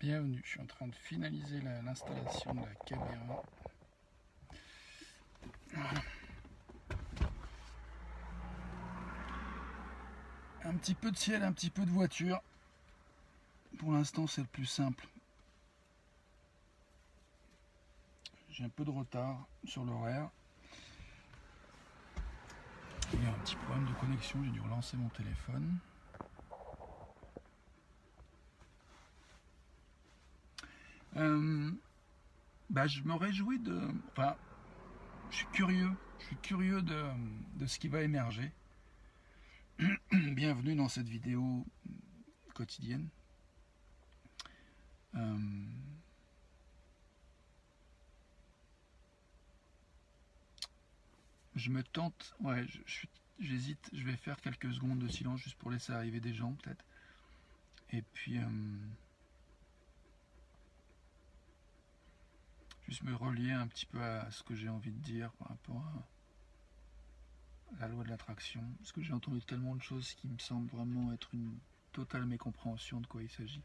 Bienvenue, je suis en train de finaliser l'installation de la caméra. Voilà. Un petit peu de ciel, un petit peu de voiture. Pour l'instant, c'est le plus simple. J'ai un peu de retard sur l'horaire. Il y a un petit problème de connexion, j'ai dû relancer mon téléphone. Je me réjouis de... Enfin, je suis curieux de ce qui va émerger. Bienvenue dans cette vidéo quotidienne. Je me tente, ouais, j'hésite, je vais faire quelques secondes de silence juste pour laisser arriver des gens peut-être. Et puis, juste me relier un petit peu à ce que j'ai envie de dire par rapport à la loi de l'attraction. Parce que j'ai entendu tellement de choses qui me semblent vraiment être une totale mécompréhension de quoi il s'agit.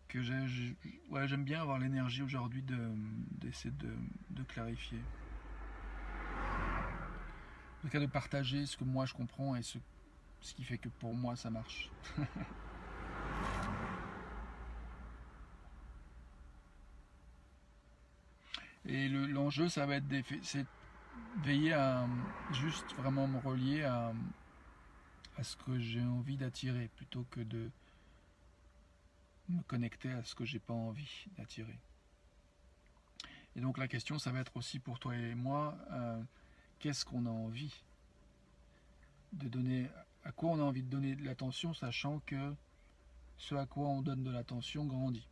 Que j'aime bien avoir l'énergie aujourd'hui d'essayer de clarifier. En tout cas, de partager ce que moi je comprends et ce qui fait que pour moi ça marche. Et l'enjeu, ça va être c'est veiller à juste vraiment me relier à ce que j'ai envie d'attirer plutôt que de me connecter à ce que j'ai pas envie d'attirer. Et donc la question, ça va être aussi pour toi et moi, qu'est-ce qu'on a envie de donner, à quoi on a envie de donner de l'attention, sachant que ce à quoi on donne de l'attention grandit.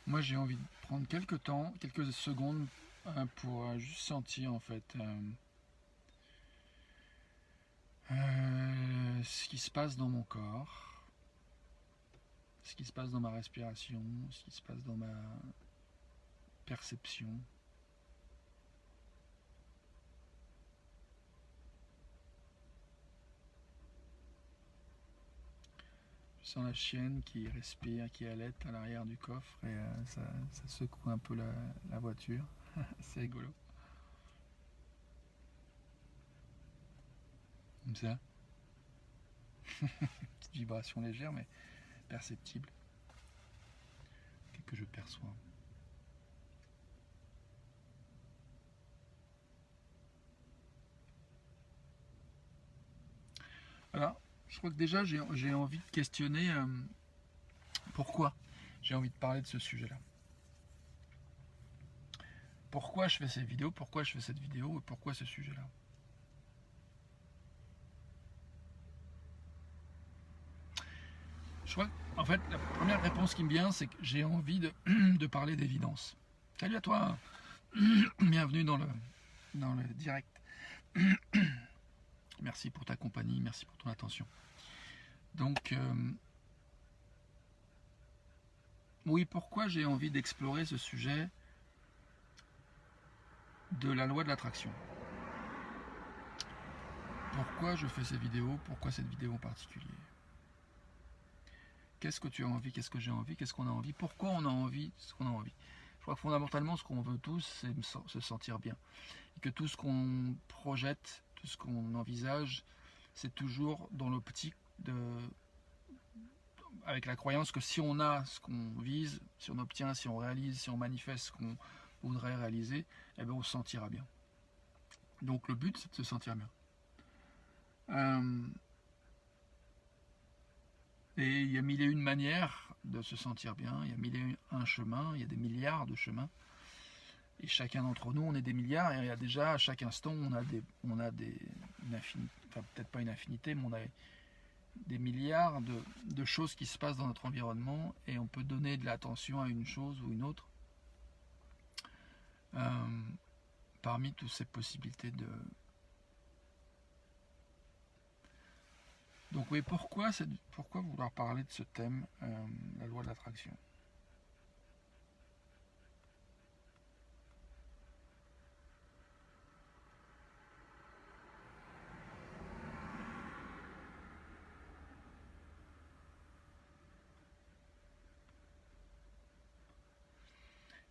Moi, j'ai envie de prendre quelques temps, quelques secondes pour juste sentir en fait ce qui se passe dans mon corps, ce qui se passe dans ma respiration, ce qui se passe dans ma perception. Je sens la chienne qui respire, qui halète à l'arrière du coffre et ça secoue un peu la voiture. C'est rigolo. Comme ça. Petite vibration légère mais perceptible. Que je perçois. Alors, je crois que déjà j'ai envie de questionner pourquoi j'ai envie de parler de ce sujet-là. Pourquoi je fais ces vidéos, pourquoi je fais cette vidéo et pourquoi ce sujet-là. Je crois en fait, la première réponse qui me vient, c'est que j'ai envie de parler d'évidence. Salut à toi, bienvenue dans le direct. Merci pour ta compagnie, merci pour ton attention. Donc, oui, pourquoi j'ai envie d'explorer ce sujet de la loi de l'attraction? Pourquoi je fais ces vidéos? Pourquoi cette vidéo en particulier? Qu'est-ce que tu as envie? Qu'est-ce que j'ai envie? Qu'est-ce qu'on a envie? Pourquoi on a envie ce qu'on a envie? Je crois que fondamentalement, ce qu'on veut tous, c'est se sentir bien. Et que tout ce qu'on projette, tout ce qu'on envisage, c'est toujours dans l'optique avec la croyance que si on a ce qu'on vise, si on obtient, si on réalise, si on manifeste ce qu'on voudrait réaliser, eh bien on se sentira bien. Donc le but, c'est de se sentir bien. Et il y a mille et une manières de se sentir bien, il y a mille et un chemins, il y a des milliards de chemins. Et chacun d'entre nous, on est des milliards, et il y a déjà à chaque instant, on a une infinité, enfin peut-être pas une infinité, mais on a des milliards de choses qui se passent dans notre environnement, et on peut donner de l'attention à une chose ou une autre. Parmi toutes ces possibilités de... Donc oui, pourquoi vouloir parler de ce thème, la loi de l'attraction?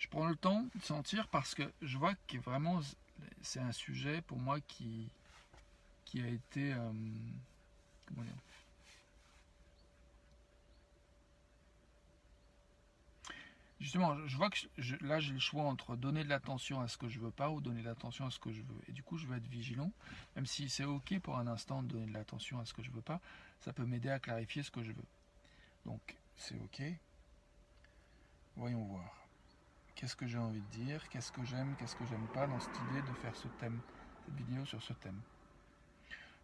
Je prends le temps de sentir parce que je vois que vraiment c'est un sujet pour moi qui a été comment dire, justement, je vois que là j'ai le choix entre donner de l'attention à ce que je veux pas ou donner de l'attention à ce que je veux. Et du coup, je vais être vigilant, même si c'est ok pour un instant de donner de l'attention à ce que je veux pas, ça peut m'aider à clarifier ce que je veux. Donc, c'est ok. Voyons voir. Qu'est-ce que j'ai envie de dire? Qu'est-ce que j'aime pas dans cette idée de faire ce thème, cette vidéo sur ce thème.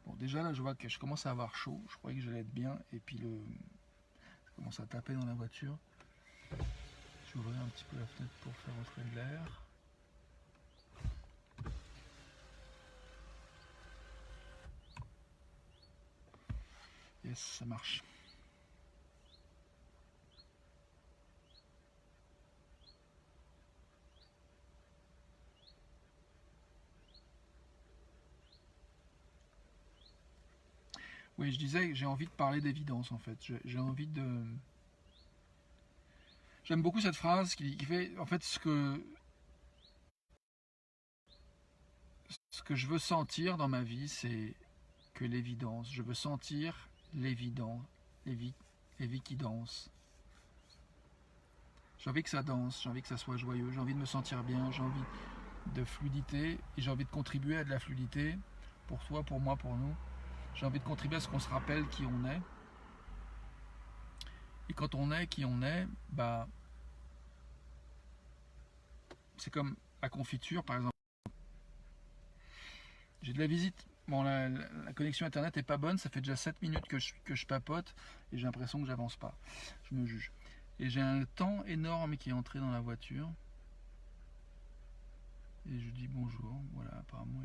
Bon, déjà là, je vois que je commence à avoir chaud. Je croyais que j'allais être bien, et puis je commence à taper dans la voiture. Je vais ouvrir un petit peu la fenêtre pour faire entrer de l'air. Yes, ça marche. Oui, je disais que j'ai envie de parler d'évidence en fait. J'ai envie de. J'aime beaucoup cette phrase qui fait en fait ce que je veux sentir dans ma vie, c'est que l'évidence. Je veux sentir l'évidence, les vies qui dansent. J'ai envie que ça danse, j'ai envie que ça soit joyeux, j'ai envie de me sentir bien, j'ai envie de fluidité et j'ai envie de contribuer à de la fluidité pour toi, pour moi, pour nous. J'ai envie de contribuer à ce qu'on se rappelle qui on est. Et quand on est qui on est, bah c'est comme la confiture par exemple. J'ai de la visite. Bon, la connexion internet est pas bonne, ça fait déjà 7 minutes que je papote et j'ai l'impression que j'avance pas. Je me juge. Et j'ai un temps énorme qui est entré dans la voiture. Et je dis bonjour. Voilà, apparemment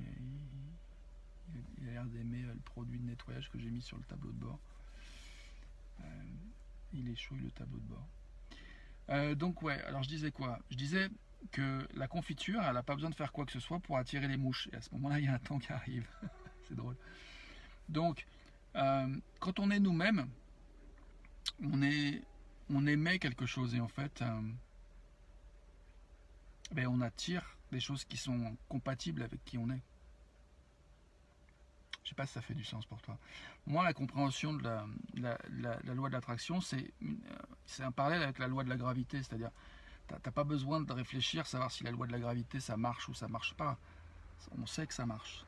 il a l'air d'aimer le produit de nettoyage que j'ai mis sur le tableau de bord. Il est chouille le tableau de bord. Donc ouais, alors je disais quoi? Je disais que la confiture, elle n'a pas besoin de faire quoi que ce soit pour attirer les mouches. Et à ce moment-là, il y a un temps qui arrive. C'est drôle. Donc, quand on est nous-mêmes, on émet quelque chose et en fait, ben, on attire des choses qui sont compatibles avec qui on est. Je sais pas si ça fait du sens pour toi. Moi, la compréhension de la loi de l'attraction, c'est un parallèle avec la loi de la gravité, c'est-à-dire t'as pas besoin de réfléchir, savoir si la loi de la gravité ça marche ou ça marche pas. On sait que ça marche.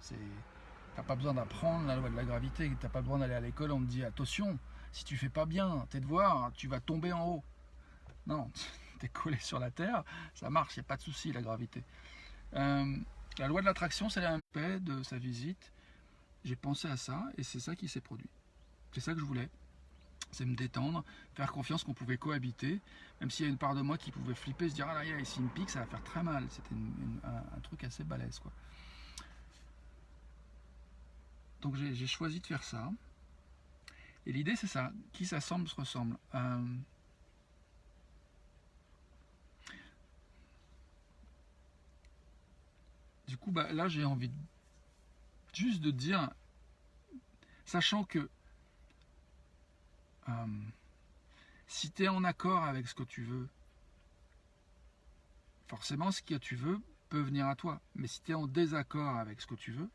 T'as pas besoin d'apprendre la loi de la gravité, t'as pas besoin d'aller à l'école, on te dit attention, si tu fais pas bien tes devoirs, tu vas tomber en haut. Non, t'es collé sur la terre, ça marche, il n'y a pas de souci la gravité. Euh, la loi de l'attraction, c'est la paix de sa visite. J'ai pensé à ça et c'est ça qui s'est produit. C'est ça que je voulais. C'est me détendre, faire confiance qu'on pouvait cohabiter, même s'il y a une part de moi qui pouvait flipper, se dire ah là, ici une pique, ça va faire très mal. C'était un truc assez balèze quoi. Donc j'ai choisi de faire ça. Et l'idée c'est ça, qui s'assemble se ressemble. Du coup bah, là j'ai envie juste de dire, sachant que si tu es en accord avec ce que tu veux, forcément ce que tu veux peut venir à toi. Mais si tu es en désaccord avec ce que tu veux,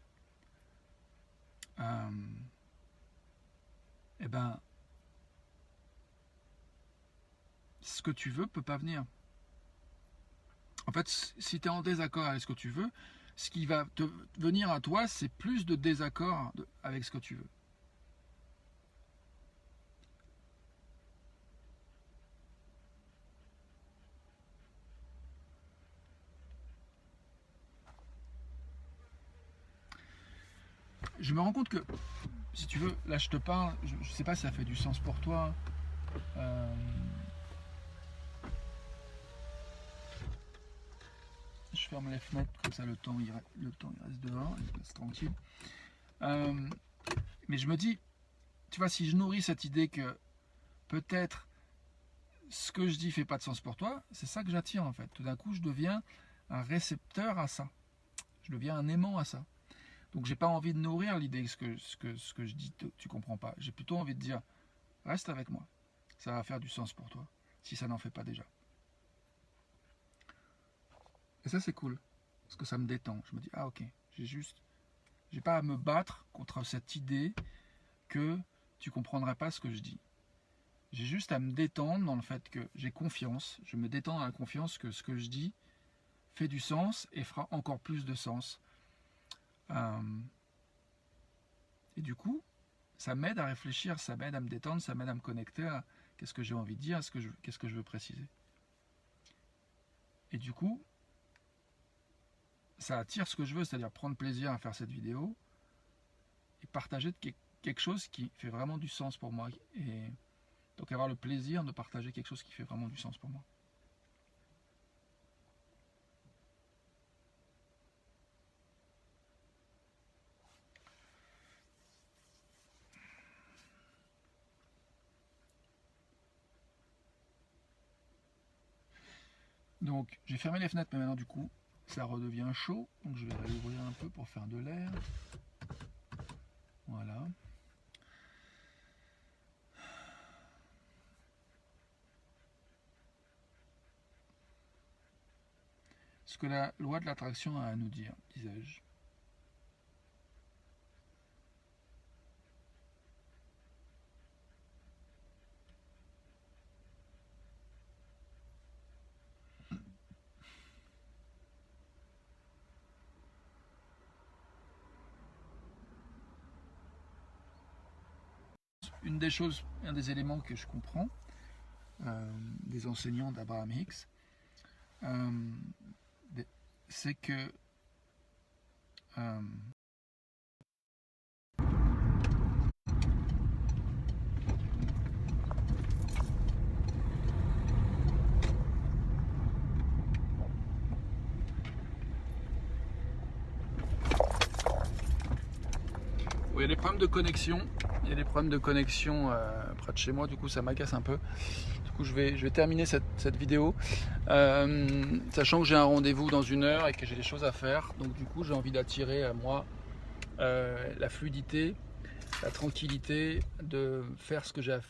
eh ben, ce que tu veux peut pas venir. En fait, si tu es en désaccord avec ce que tu veux, ce qui va te venir à toi, c'est plus de désaccord avec ce que tu veux. Je me rends compte que, si tu veux, là je te parle, je sais pas si ça fait du sens pour toi. Je ferme les fenêtres, comme ça le temps il reste dehors, il reste tranquille. Mais je me dis, tu vois, si je nourris cette idée que peut-être ce que je dis fait pas de sens pour toi, c'est ça que j'attire en fait. Tout d'un coup, je deviens un récepteur à ça. Je deviens un aimant à ça. Donc j'ai pas envie de nourrir l'idée que ce que je dis, tu comprends pas. J'ai plutôt envie de dire, reste avec moi. Ça va faire du sens pour toi, si ça n'en fait pas déjà. Et ça c'est cool, parce que ça me détend. Je me dis, ah ok, j'ai pas à me battre contre cette idée que tu comprendrais pas ce que je dis. J'ai juste à me détendre dans le fait que j'ai confiance, je me détends dans la confiance que ce que je dis fait du sens et fera encore plus de sens. Et du coup, ça m'aide à réfléchir, ça m'aide à me détendre, ça m'aide à me connecter à qu'est-ce que j'ai envie de dire, qu'est-ce que je veux préciser. Et du coup, ça attire ce que je veux, c'est-à-dire prendre plaisir à faire cette vidéo et partager quelque chose qui fait vraiment du sens pour moi. Et donc avoir le plaisir de partager quelque chose qui fait vraiment du sens pour moi. Donc j'ai fermé les fenêtres, mais maintenant du coup ça redevient chaud, donc je vais réouvrir un peu pour faire de l'air. Voilà. Ce que la loi de l'attraction a à nous dire, disais-je. Un des éléments que je comprends des enseignants d'Abraham Hicks, c'est que il y a des problèmes de connexion. Il y a des problèmes de connexion près de chez moi, du coup ça m'agace un peu. Du coup je vais terminer cette vidéo, sachant que j'ai un rendez-vous dans 1 heure et que j'ai des choses à faire. Donc du coup j'ai envie d'attirer à moi la fluidité, la tranquillité de faire ce que j'ai à faire.